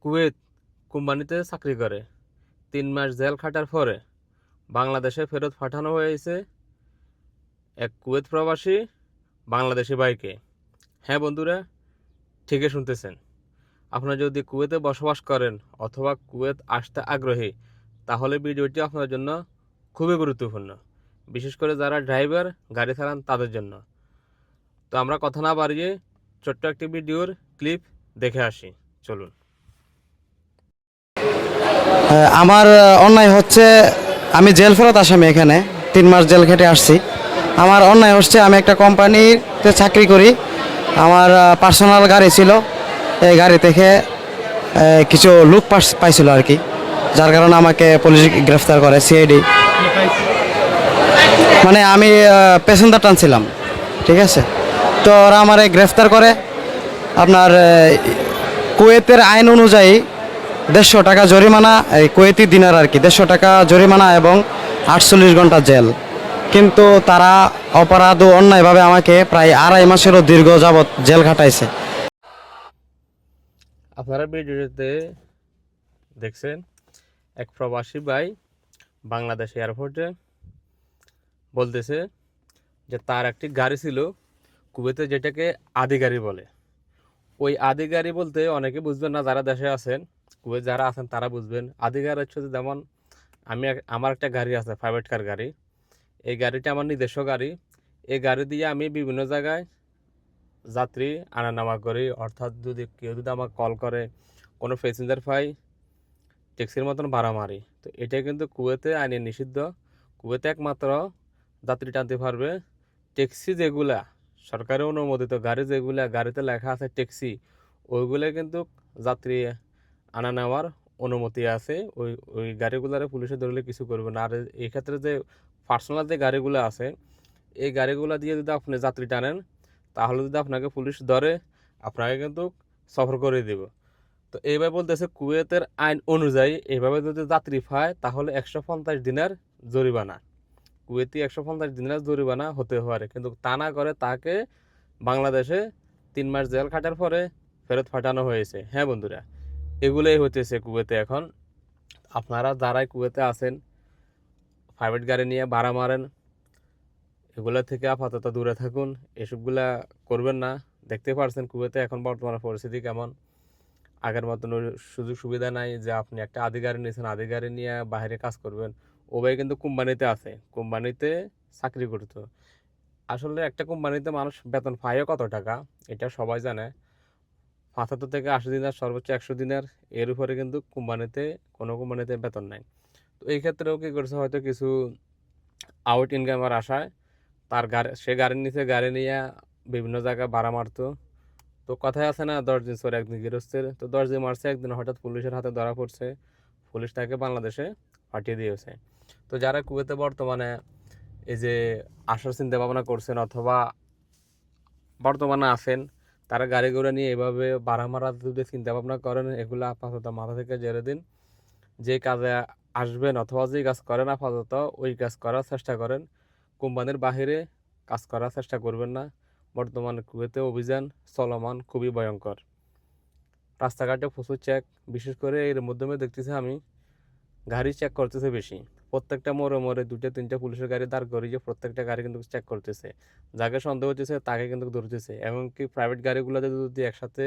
Kuwait কোম্পানিতে চাকরি করে 3 মাস জেল খাটার পরে বাংলাদেশে ফেরত পাঠানো হয়েছে এক কুয়েত প্রবাসী বাংলাদেশি ভাইকে। হ্যাঁ বন্ধুরা, ঠিকই শুনতেছেন। আপনারা যদি কুয়েতে বসবাস করেন অথবা কুয়েত আসতে আগ্রহী, তাহলে ভিডিওটি আপনার জন্য খুবই গুরুত্বপূর্ণ, বিশেষ করে যারা ড্রাইভার গাড়ি চালান তাদের জন্য। তো আমরা কথা না বাড়িয়ে ছোট্ট একটি ভিডিওর ক্লিপ দেখে আসি, চলুন। আমার অন্যায় হচ্ছে, আমি জেল ফেরত আসামি। এখানে 3 মাস জেল খেটে আসছি। আমার অন্যায় হচ্ছে, আমি একটা কোম্পানিতে চাকরি করি। আমার পার্সোনাল গাড়ি ছিল। এই গাড়ি থেকে কিছু লুক পাইছিল আর কি, যার কারণে আমাকে পুলিশ গ্রেফতার করে, সিআইডি। মানে আমি প্যাসেঞ্জার টানছিলাম, ঠিক আছে। তো ওরা আমারে গ্রেফতার করে। আপনার কুয়েতের আইন অনুযায়ী 150 টাকা জরিমানা, এই কুয়েতি দিনার আর কি, 150 টাকা জরিমানা এবং 48 ঘন্টা জেল। কিন্তু তারা অপরাধ ও অন্যায়ভাবে আমাকে প্রায় 2.5 মাসেরও দীর্ঘ যাবৎ জেল খাটাইছে। আপনারা ভিডিওতে দেখছেন এক প্রবাসী ভাই বাংলাদেশ এয়ারপোর্টে বলতেছে যে তার একটি গাড়ি ছিল কুয়েতে, যেটাকে আদি গাড়ি বলে। ওই আদি গাড়ি বলতে অনেকে বুঝবেন না, যারা দেশে আছেন, কুয়েত যারা আছেন তারা বুঝবেন। আদি গাড়ি হচ্ছে যেমন আমার একটা গাড়ি আছে, প্রাইভেট কার গাড়ি। এই গাড়িটা আমার নিজস্ব গাড়ি। এই গাড়ি দিয়ে আমি বিভিন্ন জায়গায় যাত্রী আনা নেওয়া করি। অর্থাৎ যদি কেউ আমাকে কল করে, কোনো প্যাসেঞ্জার পাই, ট্যাক্সির মতন ভাড়া মারি। তো এটা কিন্তু কুয়েতে আইনে নিষিদ্ধ। কুয়েতে একমাত্র যাত্রী টানতে পারবে ট্যাক্সি, যেগুলা সরকারি অনুমোদিত গাড়ি, যেগুলা গাড়িতে লেখা আছে ট্যাক্সি, ওইগুলো কিন্তু যাত্রী আনা নেওয়ার অনুমতি আছে। ওই ওই গাড়িগুলারে পুলিশে ধরলে কিছু করবে না। আর এই ক্ষেত্রে যে পার্সোনাল যে গাড়িগুলো আছে, এই গাড়িগুলো দিয়ে যদি আপনি যাত্রী টানেন, তাহলে যদি আপনাকে পুলিশ ধরে, আপনাকে কিন্তু সফর করে দেব। তো এইভাবে বলতেছে কুয়েতের আইন অনুযায়ী এইভাবে যদি যাত্রী পায় তাহলে 150 দিনের জরিমানা, কুয়েতি 150 দিনের জরিমানা হতে পারে। কিন্তু তা না করে তাকে বাংলাদেশে 3 মাস জেল খাটার পরে ফেরত পাঠানো হয়েছে। হ্যাঁ বন্ধুরা, এগুলোই হতেছে কুয়েতে এখন। আপনারা যারাই কুয়েতে আছেন, প্রাইভেট গাড়ি নিয়ে ভাড়া মারেন, এগুলো থেকে আপাতত দূরে থাকুন। এসবগুলা করবেন না। দেখতে পারছেন কুয়েতে এখন বর্তমানে পরিস্থিতি কেমন। আগের মতন ওই সুযোগ সুবিধা নাই যে আপনি একটা আদি গাড়ি নিয়েছেন, আদি গাড়ি নিয়ে বাইরে কাজ করবেন। ও ভাই কিন্তু কোম্পানিতে আছে, কোম্পানিতে চাকরি করতো। আসলে একটা কোম্পানিতে মানুষ বেতন পায়ও কত টাকা, এটা সবাই জানে। 75 থেকে 80 দিনের, সর্বোচ্চ 100 দিনের, এর উপরে কিন্তু কোনো কোম্পানিতে বেতন নাই। তো এই ক্ষেত্রেও কি করছে, হয়তো কিছু আউট ইনকামের আশায় সে গাড়ির নিচে গাড়ি নিয়ে বিভিন্ন জায়গায় ভাড়া মারতো। তো কথায় আছে না, 10 দিন চোর একদিন গৃহস্থের। তো 10 দিন মারছে, একদিন হঠাৎ পুলিশের হাতে ধরা পড়ছে। পুলিশ তাকে বাংলাদেশে পাঠিয়ে দিয়েছে। তো যারা কুয়েতে বর্তমানে এই যে আসার চিন্তা ভাবনা করছেন অথবা বর্তমানে আছেন, তারা গাড়ি ঘোড়া নিয়ে এভাবে ভাড়া মারা যদি চিন্তা ভাবনা করেন, এগুলো আপাতত মাথা থেকে জেরে দিন। যে কাজে আসবেন অথবা যে কাজ করেন, আপাতত ওই কাজ করার চেষ্টা করেন। কোম্পানির বাহিরে কাজ করার চেষ্টা করবেন না। বর্তমানে কুয়েতে অভিযান চলমান, খুবই ভয়ঙ্কর। রাস্তাঘাটে প্রচুর চেক, বিশেষ করে এর মাধ্যমে দেখতেছি আমি গাড়ি চেক করতেছে বেশি। প্রত্যেকটা মোড়ে মোড়ে 2টা 3টা পুলিশের গাড়ি দাঁড় করিয়ে প্রত্যেকটা গাড়ি কিন্তু চেক করতেছে। যাকে সন্দেহ হচ্ছে তাকে কিন্তু ধরতেছে। এমনকি প্রাইভেট গাড়িগুলোতে যদি একসাথে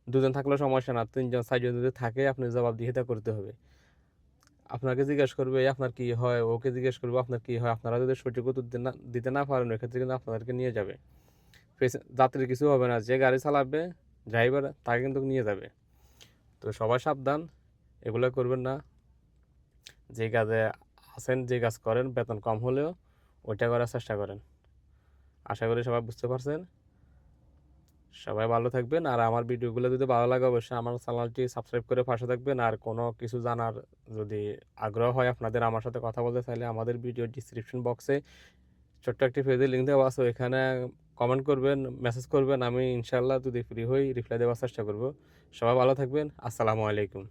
2 জন থাকলেও সমস্যা না, 3জন 4জন যদি থাকে, আপনি জবাবদিহিতা করতে হবে। আপনাকে জিজ্ঞেস করবে আপনার কি হয়, ওকে জিজ্ঞেস করবে আপনার কি হয়। আপনারা যদি সঠিক উত্তর দিতে না পারেন, ওইক্ষেত্রে কিন্তু আপনাদেরকে নিয়ে যাবে। যাত্রীর কিছু হবে না, যে গাড়ি চালাবে ড্রাইভার, তাকে কিন্তু নিয়ে যাবে। তো সবাই সাবধান, এগুলো করবেন না। যে কাজে আছেন, যে কাজ করেন, বেতন কম হলেও ওইটা করার চেষ্টা করেন। আশা করি সবাই বুঝতে পারছেন। সবাই ভালো থাকবেন। আর আমার ভিডিওগুলো যদি ভালো লাগে, অবশ্যই আমার চ্যানেলটি সাবস্ক্রাইব করে পাশে থাকবেন। আর কোনো কিছু জানার যদি আগ্রহ হয় আপনাদের, আমার সাথে কথা বলতে চাইলে, আমাদের ভিডিও ডিসক্রিপশন বক্সে ছোট্ট একটি পেজের লিঙ্ক দেওয়া আছে, ওইখানে কমেন্ট করবেন, মেসেজ করবেন। আমি ইনশাল্লাহ যদি ফ্রি হই রিপ্লাই দেওয়ার চেষ্টা করব। সবাই ভালো থাকবেন। আসসালামু আলাইকুম।